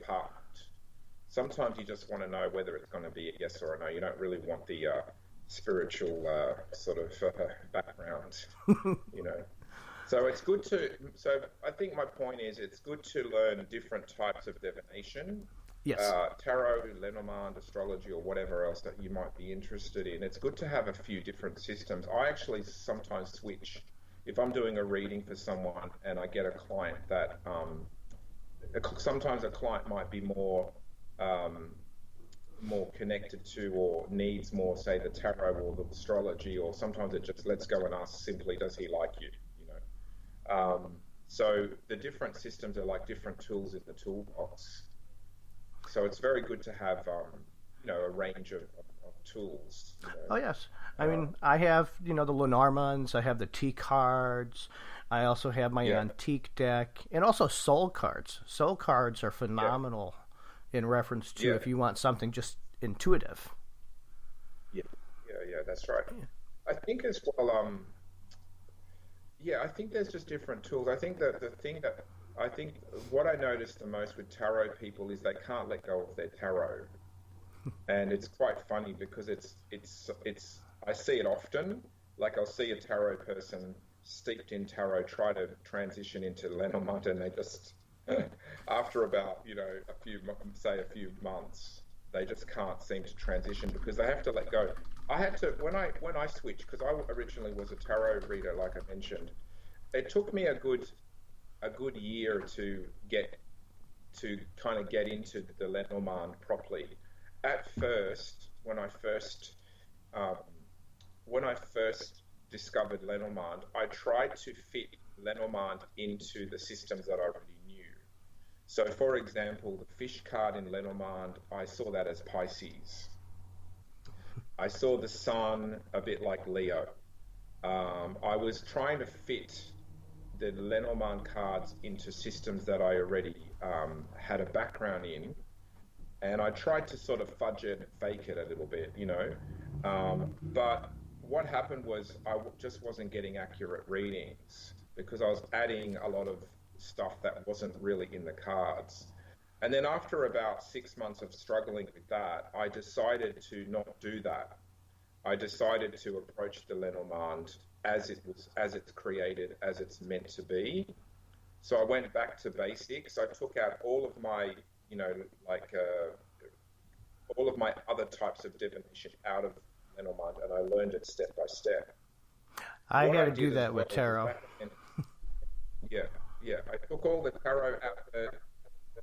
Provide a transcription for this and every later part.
department. Sometimes you just want to know whether it's going to be a yes or a no. You don't really want the spiritual sort of background, you know. So it's good to. So I think my point is, it's good to learn different types of divination. Yes. Tarot, Lenormand, astrology, or whatever else that you might be interested in. It's good to have a few different systems. I actually sometimes switch. If I'm doing a reading for someone and I get a client that sometimes a client might be more connected to or needs more, say, the tarot or the astrology, or sometimes it just let's go and ask simply, does he like you? You know. So the different systems are like different tools in the toolbox. So it's very good to have, you know, a range of tools. You know. Oh yes, I mean I have the Lenormands, I have the T cards, I also have my antique deck, and also soul cards. Soul cards are phenomenal in reference to if you want something just intuitive. Yeah, that's right. Yeah. I think as well. I think there's just different tools. I think that the thing that what I notice the most with tarot people is they can't let go of their tarot, and it's quite funny because it's I see it often. Like I'll see a tarot person steeped in tarot try to transition into Lenormand, and they just after about a few months they just can't seem to transition because they have to let go. I had to when I switched, because I originally was a tarot reader, like I mentioned. It took me a good year to kind of get into the Lenormand properly. At first, when I first discovered Lenormand, I tried to fit Lenormand into the systems that I already knew. So, for example, the fish card in Lenormand, I saw that as Pisces. I saw the sun a bit like Leo. I was trying to fit the Lenormand cards into systems that I already had a background in, and I tried to sort of fudge it, fake it a little bit, but what happened was I just wasn't getting accurate readings because I was adding a lot of stuff that wasn't really in the cards. And then after about 6 months of struggling with that, I decided to not do that. I decided to approach the Lenormand as it's created, as it's meant to be. So I went back to basics. I took out all of my, all of my other types of divination out of Lenormand, and I learned it step by step. I had to do that with tarot. I took all the tarot out there.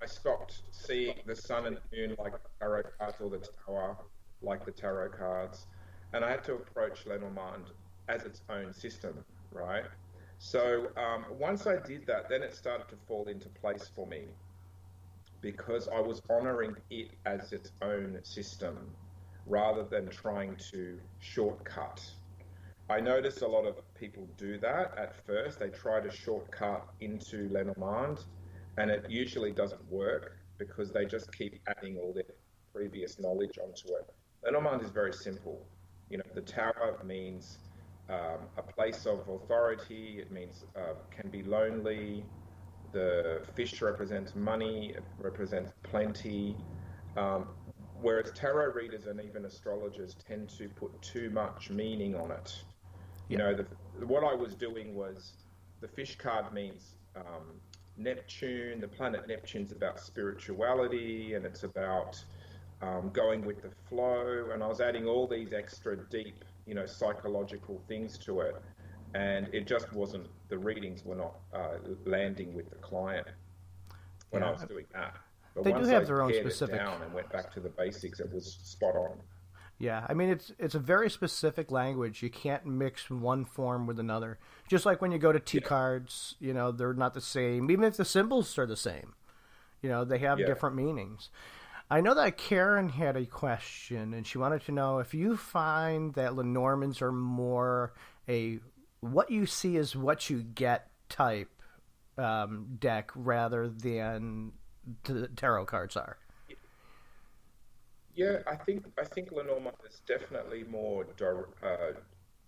I stopped seeing the sun and moon like the tarot cards, or the tower like the tarot cards, and I had to approach Lenormand as its own system, right? So once I did that, then it started to fall into place for me because I was honoring it as its own system rather than trying to shortcut. I notice a lot of people do that at first. They try to shortcut into Lenormand, and it usually doesn't work because they just keep adding all their previous knowledge onto it. Lenormand is very simple. The tower means a place of authority. It means can be lonely. The fish represents money. It represents plenty. Whereas tarot readers and even astrologers tend to put too much meaning on it. What I was doing was the fish card means Neptune. The planet Neptune's about spirituality, and it's about going with the flow. And I was adding all these extra deep, psychological things to it, and it just wasn't. The readings were not landing with the client when I was doing that. But they once do have I their own pared specific. it down and went back to the basics, it was spot on. Yeah, I mean it's a very specific language. You can't mix one form with another. Just like when you go to T cards, they're not the same. Even if the symbols are the same, they have different meanings. I know that Karen had a question, and she wanted to know if you find that Lenormands are more a what you see is what you get type deck rather than the tarot cards are. Yeah, I think Lenormand is definitely more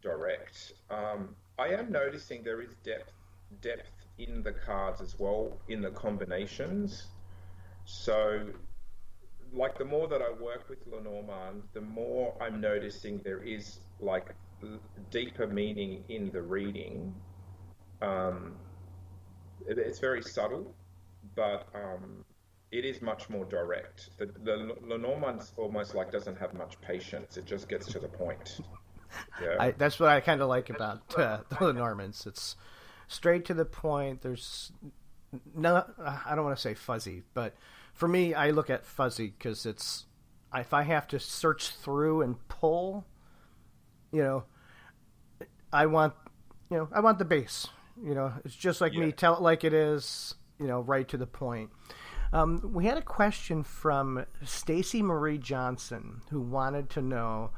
direct. I am noticing there is depth in the cards as well, in the combinations. So, like, the more that I work with Lenormand, the more I'm noticing there is like deeper meaning in the reading. Um, it's very subtle, but it is much more direct. The Lenormand almost like doesn't have much patience. It just gets to the point. Yeah. That's what I kind of like about the Lenormands. It's straight to the point. There's no, I don't want to say fuzzy, but for me, I look at fuzzy because it's, if I have to search through and pull, you know, I want, I want the base. It's just like me. Tell it like it is. Right to the point. We had a question from Stacey Marie Johnson who wanted to know.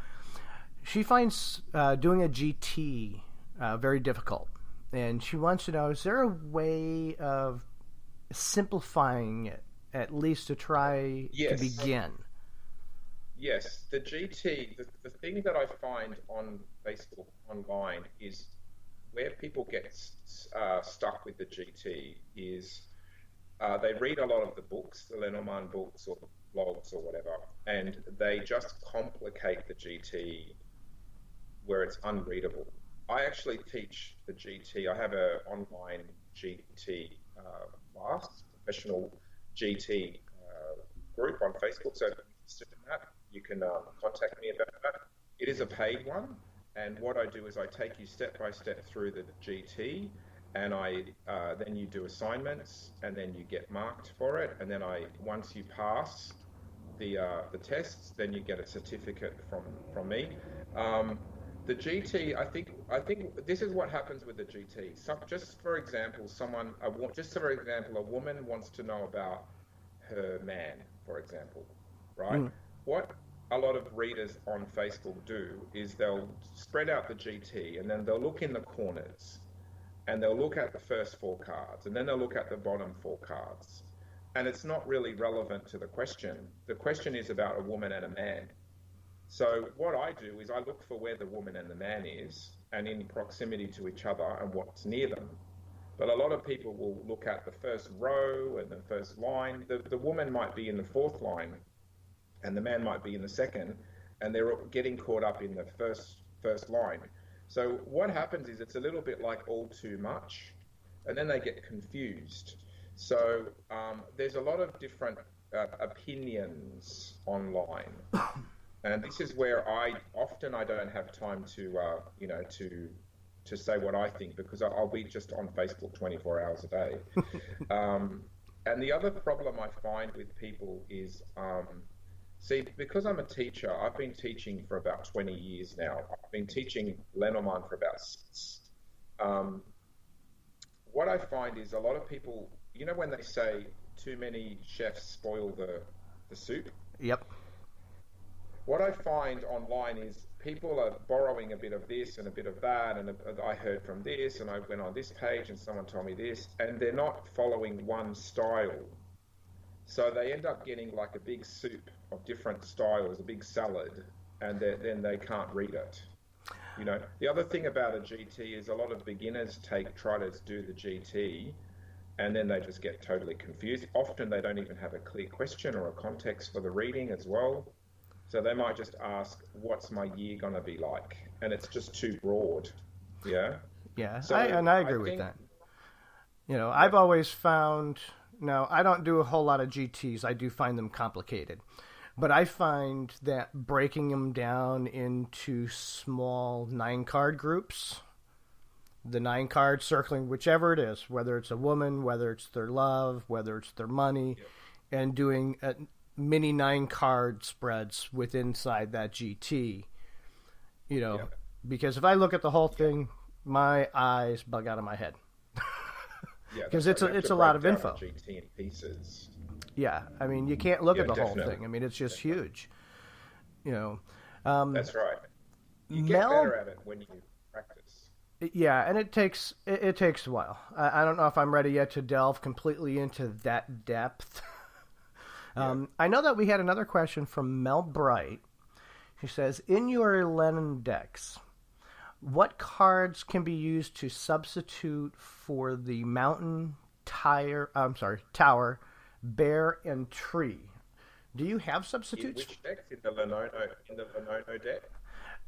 She finds doing a GT very difficult, and she wants to know: is there a way of simplifying it, at least to try to begin? Yes, the GT. The thing that I find on Facebook online is where people get stuck with the GT is they read a lot of the books, the Lenormand books or blogs or whatever, and they just complicate the GT where it's unreadable. I actually teach the GT. I have an online GT class, professional GT group on Facebook. So if you're interested in that, you can contact me about that. It is a paid one. And what I do is I take you step by step through the GT, and then you do assignments, and then you get marked for it. And then once you pass the tests, then you get a certificate from me. The GT, I think this is what happens with the GT. Just for example, a woman wants to know about her man, for example, right? What a lot of readers on Facebook do is they'll spread out the GT, and then they'll look in the corners, and they'll look at the first 4 cards, and then they'll look at the bottom 4 cards. And it's not really relevant to the question. The question is about a woman and a man. So what I do is I look for where the woman and the man is, and in proximity to each other and what's near them. But a lot of people will look at the first row and the first line. The woman might be in the 4th line, and the man might be in the 2nd, and they're getting caught up in the first line. So what happens is it's a little bit like all too much, and then they get confused. So there's a lot of different opinions online, and this is where I don't have time to say what I think, because I'll be just on Facebook 24 hours a day. And the other problem I find with people is, because I'm a teacher, I've been teaching for about 20 years now. I've been teaching Lenormand for about 6. What I find is a lot of people, when they say too many chefs spoil the soup? Yep. What I find online is people are borrowing a bit of this and a bit of that, and I heard from this, and I went on this page and someone told me this, and they're not following one style. So they end up getting like a big soup of different styles, a big salad, and then they can't read it. The other thing about a GT is a lot of beginners try to do the GT, and then they just get totally confused. Often they don't even have a clear question or a context for the reading as well. So they might just ask, what's my year going to be like? And it's just too broad. Yeah? Yeah, so I agree with that. I've always found... Now, I don't do a whole lot of GTs. I do find them complicated. But I find that breaking them down into small 9-card groups, the 9 cards circling whichever it is, whether it's a woman, whether it's their love, whether it's their money, and doing mini 9-card spreads inside that GT, because if I look at the whole thing, my eyes bug out of my head. Because it's a lot of info. GT in pieces. Yeah, I mean, you can't look at the whole thing. I mean, it's just huge. That's right. You get better at it when you practice. Yeah, and it takes a while. I don't know if I'm ready yet to delve completely into that depth. I know that we had another question from Mel Bright. She says, in your Lenin decks, what cards can be used to substitute for the mountain, tower, bear, and tree. Do you have substitutes? Which deck? In the Lenono deck?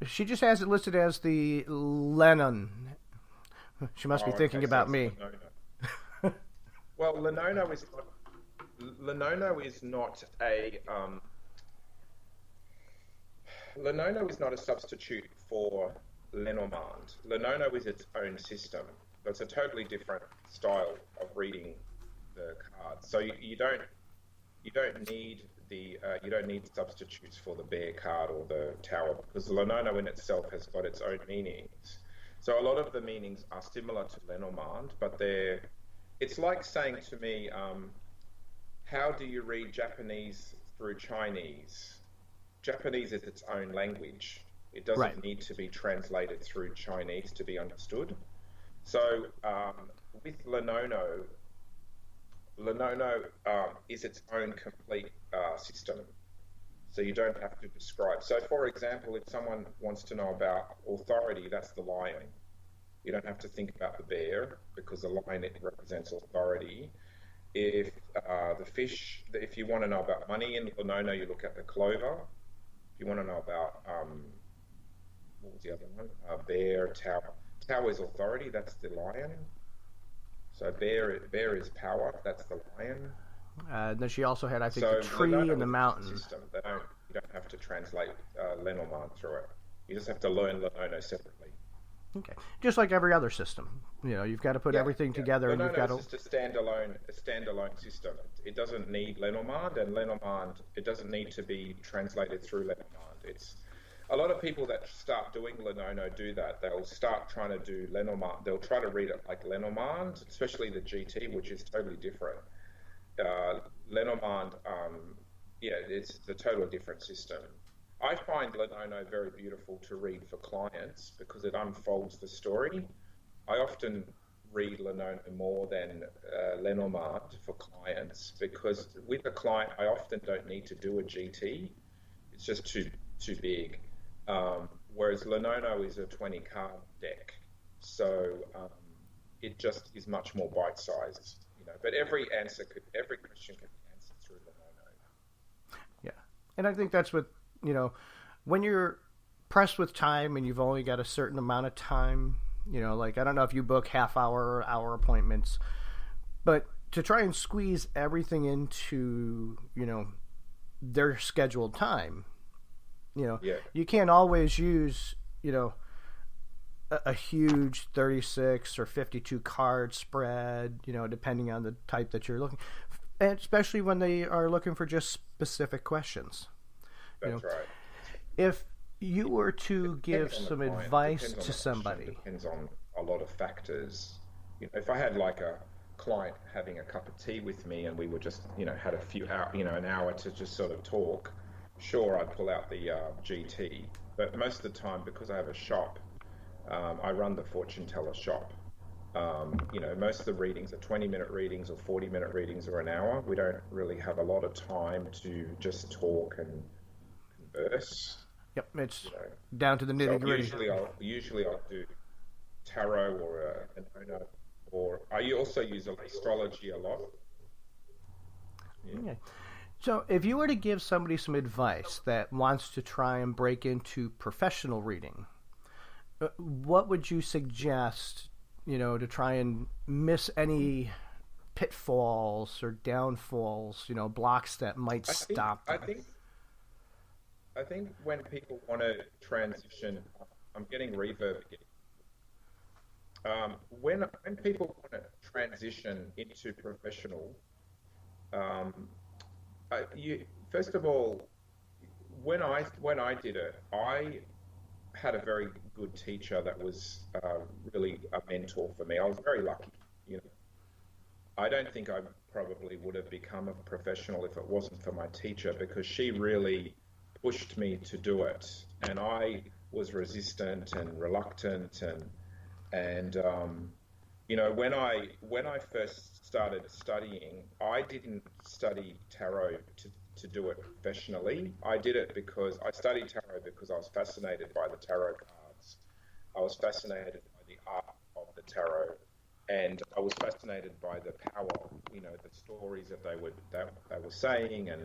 She just has it listed as the Lennon. She must be thinking about me. Well, Lenono is not a Lenono is not a substitute for Lenormand. Lenono is its own system. It's a totally different style of reading the cards. So you don't need you don't need substitutes for the bear card or the tower, because Lenono in itself has got its own meanings. So a lot of the meanings are similar to Lenormand, but it's like saying to me, how do you read Japanese through Chinese? Japanese is its own language. It doesn't need to be translated through Chinese to be understood. So with Lenono is its own complete system. So you don't have to describe. So for example, if someone wants to know about authority, that's the lion. You don't have to think about the bear, because the lion, it represents authority. If the fish, if you want to know about money in Lenono, you look at the clover. If you want to know about, what was the other one? Bear, tower. Tower is authority, that's the lion. So bear is power, that's the lion. Then she also had, I think, the tree and the mountain. System. You don't have to translate Lenormand through it. You just have to learn Lenono separately. Okay, just like every other system, you've got to put everything together. Lenono and you've got to... is just a standalone system. It doesn't need Lenormand, and Lenormand, it doesn't need to be translated through Lenormand. It's a lot of people that start doing Lenono do that. They'll start trying to do Lenormand. They'll try to read it like Lenormand, especially the GT, which is totally different. Lenormand, it's a totally different system. I find Lenono very beautiful to read for clients because it unfolds the story. I often read Lenono more than Lenormand for clients, because with a client, I often don't need to do a GT. It's just too big. Whereas Lenono is a 20-card deck, so it just is much more bite-sized. But every question can be answered through Lenono. Yeah, and I think that's what, when you're pressed with time and you've only got a certain amount of time, like, I don't know if you book half-hour or hour appointments, but to try and squeeze everything into, their scheduled time, you can't always use, a huge 36 or 52 card spread, depending on the type that you're looking, and especially when they are looking for just specific questions. That's right. If you were to give some advice to somebody, it depends on a lot of factors. If I had like a client having a cup of tea with me and we were just, had a few hours, an hour to just sort of talk, sure, I'd pull out the GT. But most of the time, because I have a shop, I run the fortune teller shop. Most of the readings are 20-minute readings or 40-minute readings or an hour. We don't really have a lot of time to just talk and converse. Yep, it's down to the nitty-gritty. So usually I'll do tarot or or I also use astrology a lot. Yeah. Okay. So if you were to give somebody some advice that wants to try and break into professional reading, what would you suggest, to try and miss any pitfalls or downfalls, blocks that might stop them? I think when people want to transition, I'm getting reverb again. When people want to transition into professional, first of all, when I did it, I had a very good teacher that was really a mentor for me. I was very lucky. I don't think I probably would have become a professional if it wasn't for my teacher, because she really pushed me to do it, and I was resistant and reluctant, and when I first started studying, I didn't study tarot to do it professionally. I did it because I studied tarot because I was fascinated by the tarot cards. I was fascinated by the art of the tarot, and I was fascinated by the power, the stories that they were saying, and